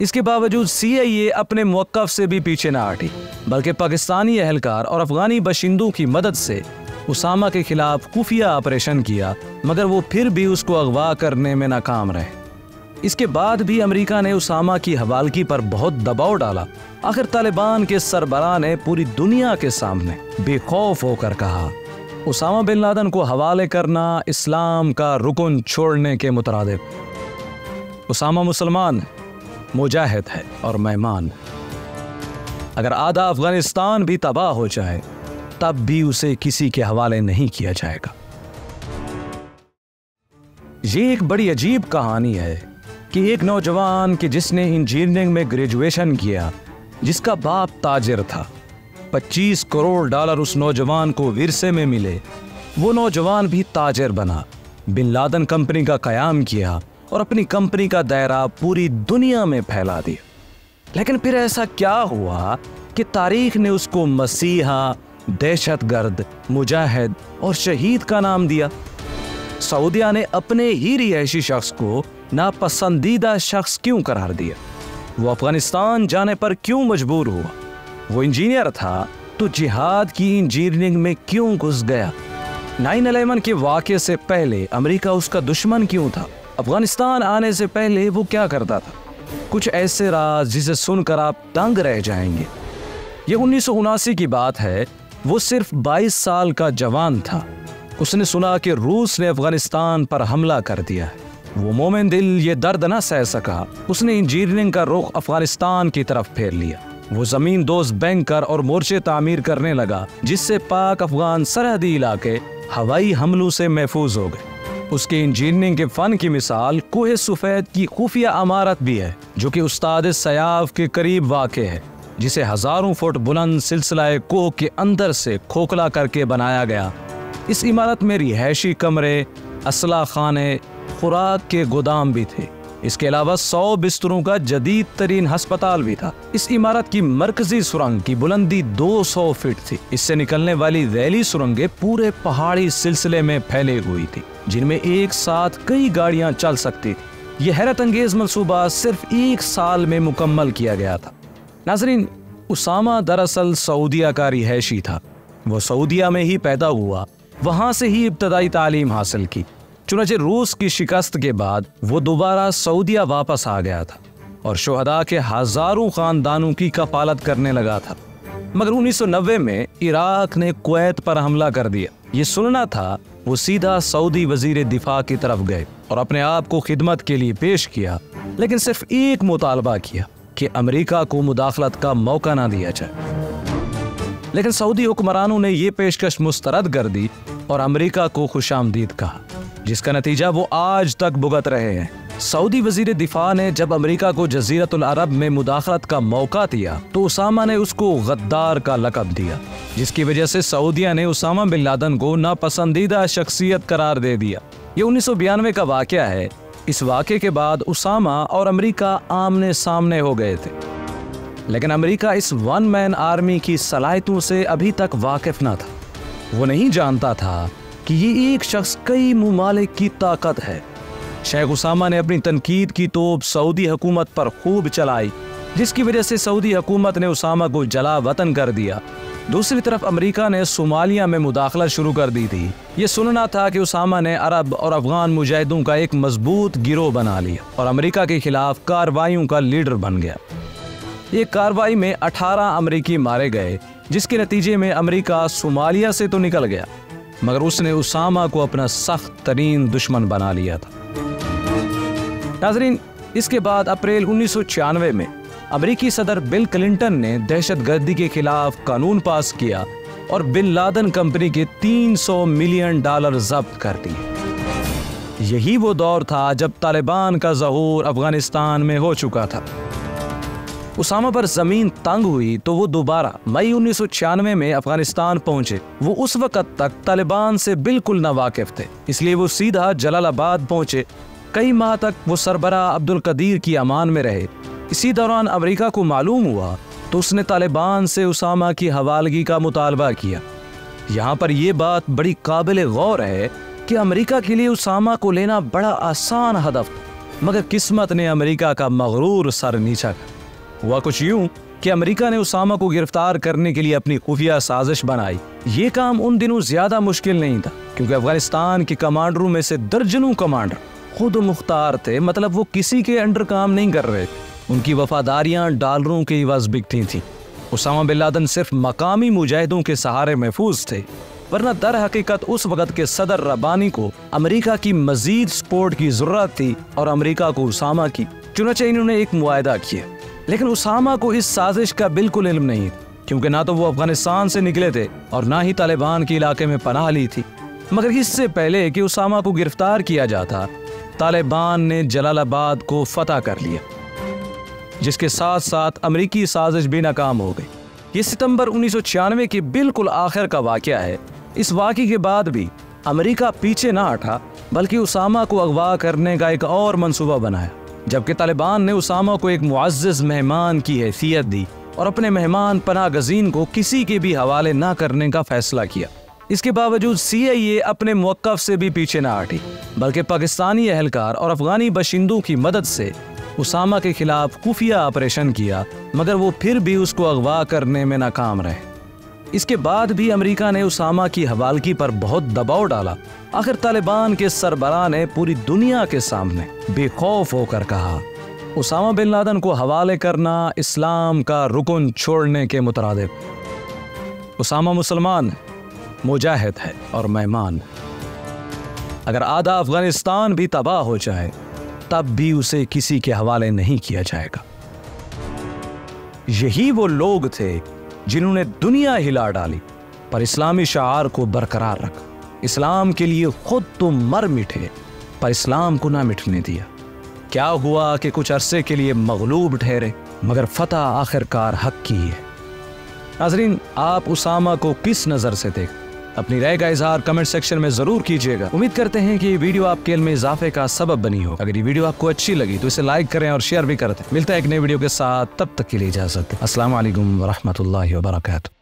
इसके बावजूद CIA अपने मौक़िफ़ से भी पीछे न हटी, बल्कि पाकिस्तानी अहलकार और अफगानी बाशिंदों की मदद से उसामा के खिलाफ खुफिया ऑपरेशन किया, मगर वो फिर भी उसको अगवा करने में नाकाम रहे। इसके बाद भी अमेरिका ने उसामा की हवालगी पर बहुत दबाव डाला। आखिर तालिबान के सरबराह ने पूरी दुनिया के सामने बेखौफ होकर कहा, उसामा बिन लादेन को हवाले करना इस्लाम का रुकन छोड़ने के मुतरादिफ। उसामा मुसलमान है, मुजाहिद है और मेहमान। अगर आधा अफगानिस्तान भी तबाह हो जाए तब भी उसे किसी के हवाले नहीं किया जाएगा। ये एक बड़ी अजीब कहानी है कि एक नौजवान कि जिसने इंजीनियरिंग में ग्रेजुएशन किया, जिसका बाप ताजिर था, 25 करोड़ डॉलर उस नौजवान को विरसे में मिले। वो नौजवान भी ताजिर बना, बिन लादेन कंपनी का कयाम किया और अपनी कंपनी का दायरा पूरी दुनिया में फैला दिया। लेकिन फिर ऐसा क्या हुआ कि तारीख ने उसको मसीहा, दहशतगर्द, मुजाहिद और शहीद का नाम दिया। सऊदिया ने अपने ही रिहायशी शख्स को नापसंदीदा शख्स क्यों करार दिया? वो अफगानिस्तान जाने पर क्यों मजबूर हुआ? वो इंजीनियर था तो जिहाद की इंजीनियरिंग में क्यों घुस गया? 9/11 के वाक़े से पहले अमेरिका उसका दुश्मन क्यों था? अफगानिस्तान आने से पहले वो क्या करता था? कुछ ऐसे राज जिसे सुनकर आप दंग रह जाएंगे। ये 1979 की बात है। वो सिर्फ 22 साल का जवान था। उसने सुना कि रूस ने अफगानिस्तान पर हमला कर दिया है। वो मोमिन दिल ये दर्द न सह सका। उसने इंजीनियरिंग का रुख अफगानिस्तान की तरफ फेर लिया। वो जमीन दोस्त बैंकर और मोर्चे तामीर करने लगा, जिससे पाक अफगान सरहदी इलाके हवाई हमलों से महफूज हो गए। उसके इंजीनियरिंग के फन की मिसाल कोहे सफेद की खुफिया इमारत भी है, जो कि उस्ताद सयाफ के करीब वाक़े है, जिसे हजारों फुट बुलंद सिलसिला कोह के अंदर से खोखला करके बनाया गया। इस इमारत में रिहायशी कमरे, असला खाने, खुराक के गोदाम भी थे। इसके अलावा 100 बिस्तरों का जदीद तरीन हस्पताल भी था। इस इमारत की मरकजी सुरंग की बुलंदी 200 फीट थी। इससे निकलने वाली रैली सुरंगें पूरे पहाड़ी सिलसिले में फैले हुई थी, जिनमें एक साथ कई गाड़ियां चल सकती थी। यह हैरत अंगेज मंसूबा सिर्फ 1 साल में मुकम्मल किया गया था। नाज़रीन, उसामा दरअसल सऊदिया का रिहायशी था। वो सऊदिया में ही पैदा हुआ, वहां से ही इब्तदाई तालीम हासिल की। चुनांचे रूस की शिकस्त के बाद वो दोबारा सऊदिया वापस आ गया था और शुहदा के हजारों खानदानों की कफालत करने लगा था। मगर 1990 में इराक ने कुवैत पर हमला कर दिया। ये सुनना था, वो सीधा सऊदी वजीर दिफा की तरफ गए और अपने आप को खिदमत के लिए पेश किया, लेकिन सिर्फ एक मुतालबा किया कि अमेरिका को मुदाखलत का मौका ना दिया जाए। लेकिन सऊदी हुक्मरानों ने यह पेशकश मुस्तरद कर दी और अमेरिका को खुशामदीद कहा, जिसका नतीजा वो आज तक भुगत रहे हैं। सऊदी वजीर दिफा ने जब अमेरिका को जजीरतुल अरब में मुदाखलत का मौका दिया तो उसामा ने उसको गद्दार का लक़ब दिया, जिसकी वजह से सऊदिया ने उसामा बिन लादेन को नापसंदीदा शख्सियत करार दे दिया। ये 1992 का वाक़या है। इस वाक़े के बाद उसामा और अमेरिका आमने सामने हो गए थे, लेकिन अमेरिका इस वन मैन आर्मी की सलाहियतों से अभी तक वाकिफ न था। वो नहीं जानता था कि ये एक शख्स कई मुमालिक की ताकत है। शेख उसामा ने अपनी तनकीद की तोप सऊदी हुकूमत पर खूब चलाई, जिसकी वजह से सऊदी हुकूमत ने उसामा को जला वतन कर दिया। दूसरी तरफ अमेरिका ने सोमालिया में मुदाखलत शुरू कर दी थी। ये सुनना था कि उसामा ने अरब और अफगान मुजाहिदों का एक मजबूत गिरोह बना लिया और अमेरिका के खिलाफ कार्रवाइयों का लीडर बन गया। एक कार्रवाई में 18 अमेरिकी मारे गए, जिसके नतीजे में अमेरिका सोमालिया से तो निकल गया, मगर उसने उसामा को अपना सख्त तरीन दुश्मन बना लिया था। नाज़रीन, इसके बाद अप्रैल 1996 में अमेरिकी सदर बिल क्लिंटन ने दहशतगर्दी के खिलाफ कानून पास किया और बिन लादेन कंपनी के $300 मिलियन जब्त कर दिए। यही वो दौर था जब तालिबान का ज़हूर अफगानिस्तान में हो चुका था। उसामा पर जमीन तंग हुई तो वो दोबारा मई 1996 में अफगानिस्तान पहुंचे। वो उस वक़्त तक तालिबान से बिल्कुल नावाकिफ थे, इसलिए वो सीधा जलालाबाद पहुंचे। कई माह तक वो सरबरा अब्दुल कदीर की अमान में रहे। इसी दौरान अमेरिका को मालूम हुआ तो उसने तालिबान से उसामा की हवालगी का मुतालबा किया। यहाँ पर यह बात बड़ी काबिल गौर है कि अमेरिका के लिए उसामा को लेना बड़ा आसान हदफ था। मगर किस्मत ने अमेरिका का मगरूर सर नीचा कर। हुआ कुछ यूं कि अमेरिका ने उसामा को गिरफ्तार करने के लिए अपनी खुफिया साजिश बनाई। ये काम उन दिनों ज्यादा मुश्किल नहीं था, क्योंकि अफगानिस्तान के कमांडरों में से दर्जनों कमांडर खुद मुख्तार थे, मतलब वो किसी के अंडर काम नहीं कर रहे। उनकी वफादारियां डॉलरों के इवज़ बिकती थीं। उसामा बिन लादेन सिर्फ मकामी मुजाहिदों के सहारे महफूज थे, वरना दर हकीकत उस वक्त के सदर रब्बानी को अमेरिका की मजीद सपोर्ट की जरूरत थी और अमेरिका को उसामा की। चुनांचे इन्होंने एक मुआहदा किया, लेकिन उसामा को इस साजिश का बिल्कुल इल्म नहीं, क्योंकि ना तो वो अफगानिस्तान से निकले थे और ना ही तालिबान के इलाके में पनाह ली थी। मगर इससे पहले कि उसामा को गिरफ्तार किया जाता, तालिबान ने जलालाबाद को फतह कर लिया, जिसके साथ साथ अमेरिकी साजिश भी नाकाम हो गई। ये सितंबर 1996 के बिल्कुल आखिर का वाकया है। इस वाक़े के बाद भी अमेरिका पीछे ना हटा, बल्कि उसामा को अगवा करने का एक और मंसूबा बनाया, जबकि तालिबान ने उसामा को एक मुअज़्ज़ज़ मेहमान की हैसियत दी और अपने मेहमान पनाह गज़ीन को किसी के भी हवाले ना करने का फैसला किया। इसके बावजूद CIA अपने मौक़िफ़ से भी पीछे ना हटी, बल्कि पाकिस्तानी एहलकार और अफगानी बशिंदों की मदद से उसामा के खिलाफ खुफिया ऑपरेशन किया, मगर वो फिर भी उसको अगवा करने में नाकाम रहे। इसके बाद भी अमेरिका ने उसामा की हवालगी पर बहुत दबाव डाला। आखिर तालिबान के सरबराह ने पूरी दुनिया के सामने बेखौफ होकर कहा, उसामा बिन लादेन को हवाले करना इस्लाम का रुकन छोड़ने के मुतरादिफ। उसामा मुसलमान है, मुजाहिद है और मेहमान। अगर आधा अफगानिस्तान भी तबाह हो जाए तब भी उसे किसी के हवाले नहीं किया जाएगा। यही वो लोग थे जिन्होंने दुनिया हिला डाली पर इस्लामी शाआर को बरकरार रखा। इस्लाम के लिए खुद तो मर मिटे पर इस्लाम को ना मिटने दिया। क्या हुआ कि कुछ अरसे के लिए मगलूब ठहरे, मगर फतह आखिरकार हक की है। नाज़रीन, आप उसामा को किस नज़र से देख, अपनी राय का इजहार कमेंट सेक्शन में जरूर कीजिएगा। उम्मीद करते हैं कि ये वीडियो आपके इल्म में इजाफे का सबब बनी हो। अगर ये वीडियो आपको अच्छी लगी तो इसे लाइक करें और शेयर भी करते। मिलता है एक नई वीडियो के साथ, तब तक के लिए इजाजत। अस्सलाम वालेकुम व रहमतुल्लाहि व बरकातहू।